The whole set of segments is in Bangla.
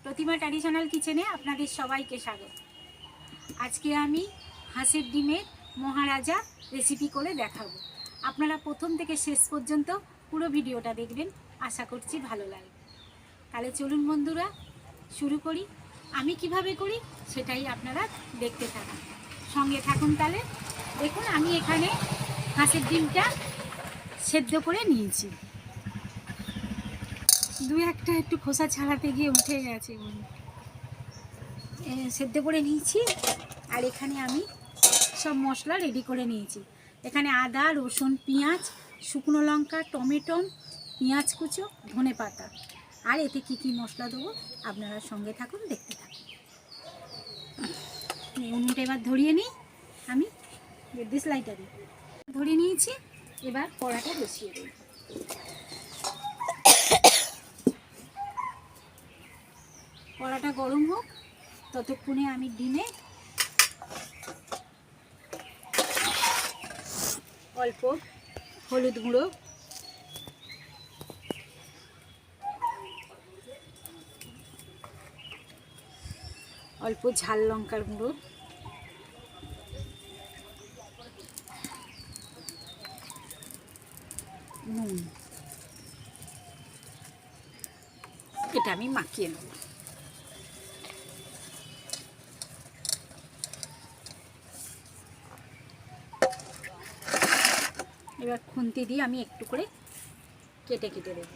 প্রতিমা ট্র্যাডিশনাল কিচেনে আপনাদের সবাইকে স্বাগত। আজকে আমি হাঁসের ডিমের মহারাজা রেসিপি করে দেখাবো। আপনারা প্রথম থেকে শেষ পর্যন্ত পুরো ভিডিওটা দেখবেন, আশা করছি ভালো লাগবে। তাহলে চলুন বন্ধুরা শুরু করি। আমি কিভাবে করি সেটাই আপনারা দেখতে থাকুন, সঙ্গে থাকুন। তাহলে দেখুন, আমি এখানে হাঁসের ডিমটা সেদ্ধ করে নিয়েছি। দু একটা একটু খোসা ছাড়াতে গিয়ে উঠে গেছে, সেদ্ধ করে নিয়েছি। আর এখানে আমি সব মশলা রেডি করে নিয়েছি। এখানে আদা, রসুন, পেঁয়াজ, শুকনো লঙ্কা, টমেটো, পেঁয়াজ কুচো, ধনে পাতা। আর এতে কি কি মশলা দেবো আপনারা সঙ্গে থাকুন, দেখতে থাকুন। উনুনটা এবার ধরিয়ে নিই। আমি ডিসলাইটারে ধরিয়ে নিয়েছি। এবার কড়াটা বসিয়ে দিই। কড়াটা গরম হোক, ততক্ষণে আমি ডিমে অল্প হলুদ গুঁড়ো, অল্প ঝাল লঙ্কার গুঁড়ো, নুন, এটা আমি মাখিয়ে নেব। এবার খুন্তি দিয়ে আমি একটু করে কেটে কেটে দেব।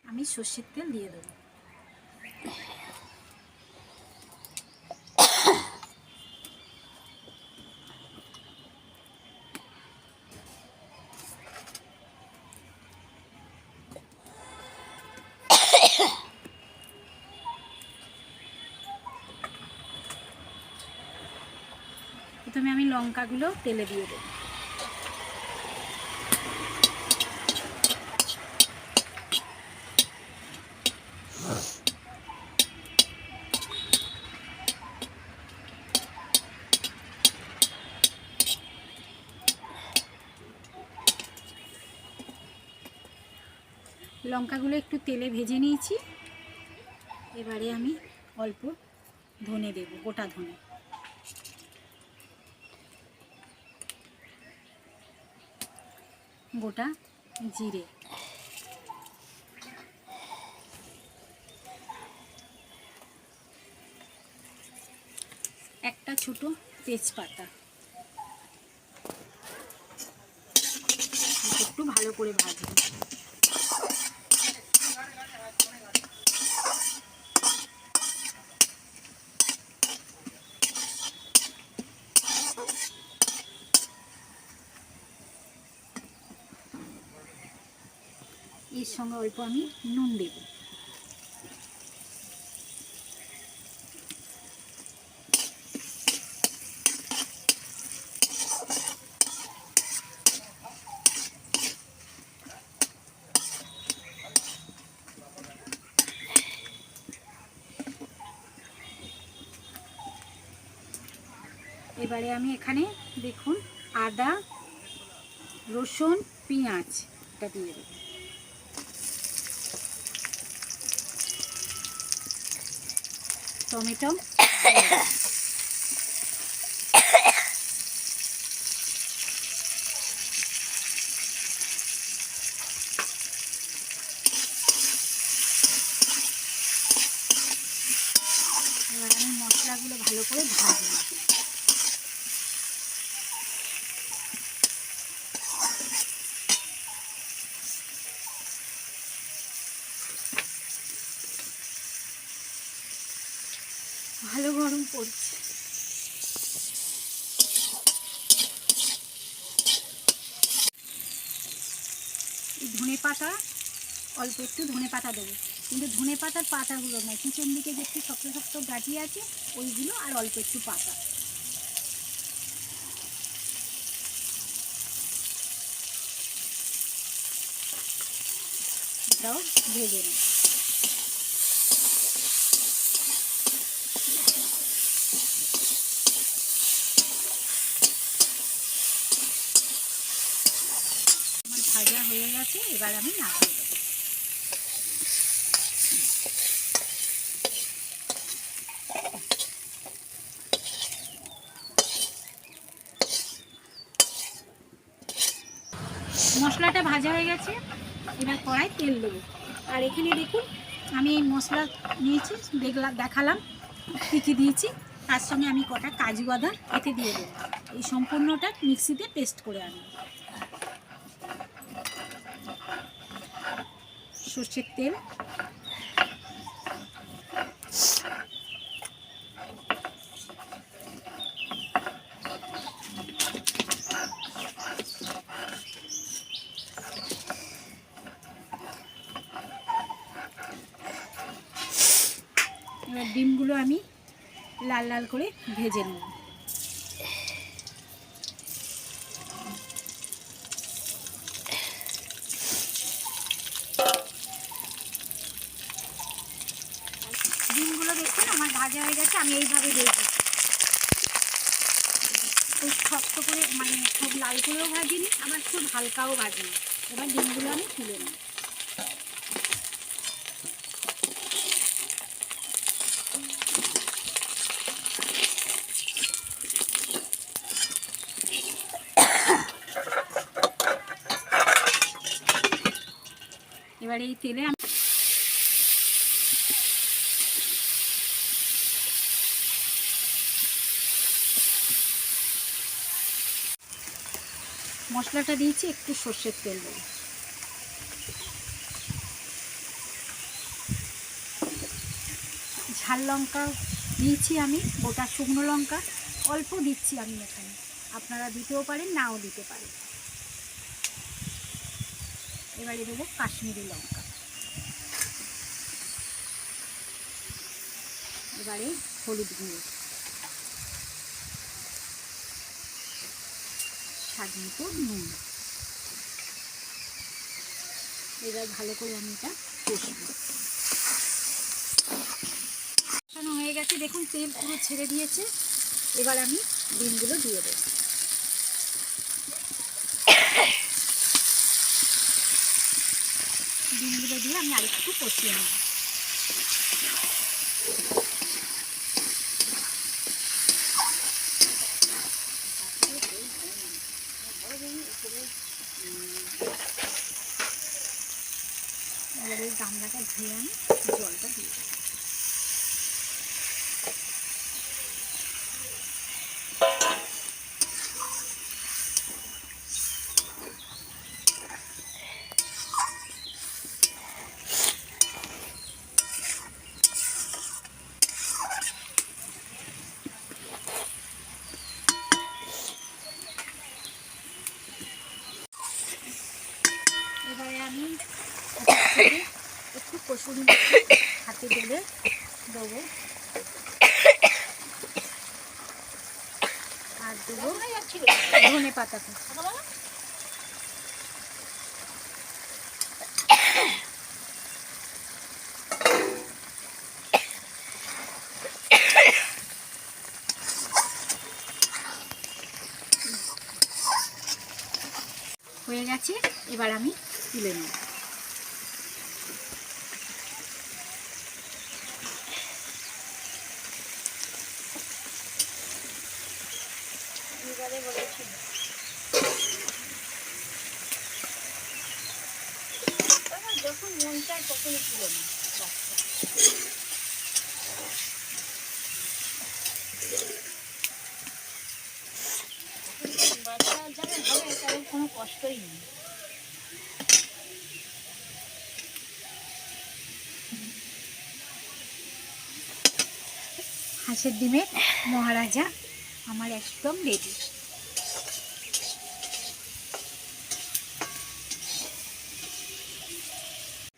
আমি সর্ষের তেল দিয়ে দেবো। প্রথমে আমি লঙ্কাগুলো তেলে দিয়ে দেবো। লঙ্কাগুলো একটু তেলে ভেজে নিয়েছি। এবারে আমি অল্প ধনে দেব, গোটা ধনে। গোটা জিরে, একটা ছোট তেজপাতা, একটু ভালো করে ভাজবো। এর সঙ্গে অল্প আমি নুন দেব। এবারে আমি এখানে দেখুন আদা, রসুন, পেঁয়াজ এটা দিয়ে দেব। টমেটো, এবার আমি মশলাগুলো ভালো করে ভাজবো। ভালো গরম পড়ছে। ধনে পাতা, অল্প একটু ধনে পাতা দেবো, কিন্তু ধনে পাতার পাতাগুলো নয়, পিছন দিকে যে একটু শক্ত শক্ত গাঁটি আছে ওইগুলো, আর অল্প একটু পাতা। ডিমটাও ভেজে নিই। আমার ভাজা হয়ে গেছে, এবার আমি নামিয়ে দেবো। মশলাটা ভাজা হয়ে গেছে, এবার কড়াই তেল দেবো। আর এখানে দেখুন আমি এই মশলা নিয়েছি, দেখালাম কী কী দিয়েছি। তার সঙ্গে আমি কটা কাজু বাদাম এতে দিয়ে দেবো। এই সম্পূর্ণটা মিক্সিতে পেস্ট করে আনবো। সর্ষের তেল, এবার ডিমগুলো আমি লাল লাল করে ভেজে নেব। ডিমগুলো দেখুন আমার ভাজা হয়ে গেছে, আমি এইভাবে ভেজে খুব শক্ত করে, মানে খুব লাল করেও ভাজিনি, আবার খুব হালকাও ভাজিনি। এবার ডিমগুলো আমি তুলে নিই। এবার এই তেলে মশলাটা দিয়েছি, একটু সর্ষের তেল দেবো। ঝাল লঙ্কা দিয়েছি আমি, গোটা শুকনো লঙ্কা অল্প দিচ্ছি আমি এখানে, আপনারা দিতেও পারেন নাও দিতে পারেন। এবারে দেবো কাশ্মীরি লঙ্কা, এবারে হলুদ গুঁড়ো, স্বাদ মতো নুন। এবার ভালো করে আমি এটা কষবো। কষানো হয়ে গেছে, দেখুন তেল পুরো ছেড়ে দিয়েছে। এবার আমি ডিমগুলো দিয়ে দেবো। ডিমগুলো দিয়ে আমি আরেকটু কষিয়ে নেব। এবার এই গামলাটা ধুয়ে আমি জলটা দিয়ে দেবো। এবারে আমি একটু কসুরি হাতে ঢেলে দেবো, আর দেবো ধনে পাতাটা। হয়ে গেছে, এবার আমি তুলে নেব। যখন মন চায় তখনই তুলে নেব। বাচ্চা যাবে হবে, তাদের কোনো কষ্টই নেই। হাঁসের ডিমের মহারাজা আমার একদম রেডি।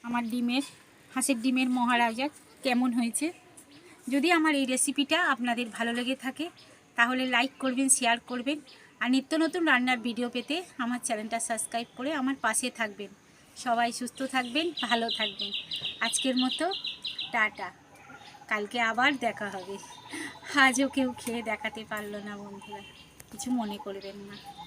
আমার হাঁসের ডিমের মহারাজা কেমন হয়েছে? যদি আমার এই রেসিপিটা আপনাদের ভালো লেগে থাকে তাহলে লাইক করবেন, শেয়ার করবেন, আর নিত্য নতুন রান্নার ভিডিও পেতে আমার চ্যানেলটা সাবস্ক্রাইব করে আমার পাশে থাকবেন। সবাই সুস্থ থাকবেন, ভালো থাকবেন। আজকের মতো টাটা। কালকে আবার দেখা হবে। আজও কেউ খেয়ে দেখাতে পারলো না বন্ধুরা, কিছু মনে করবেন না।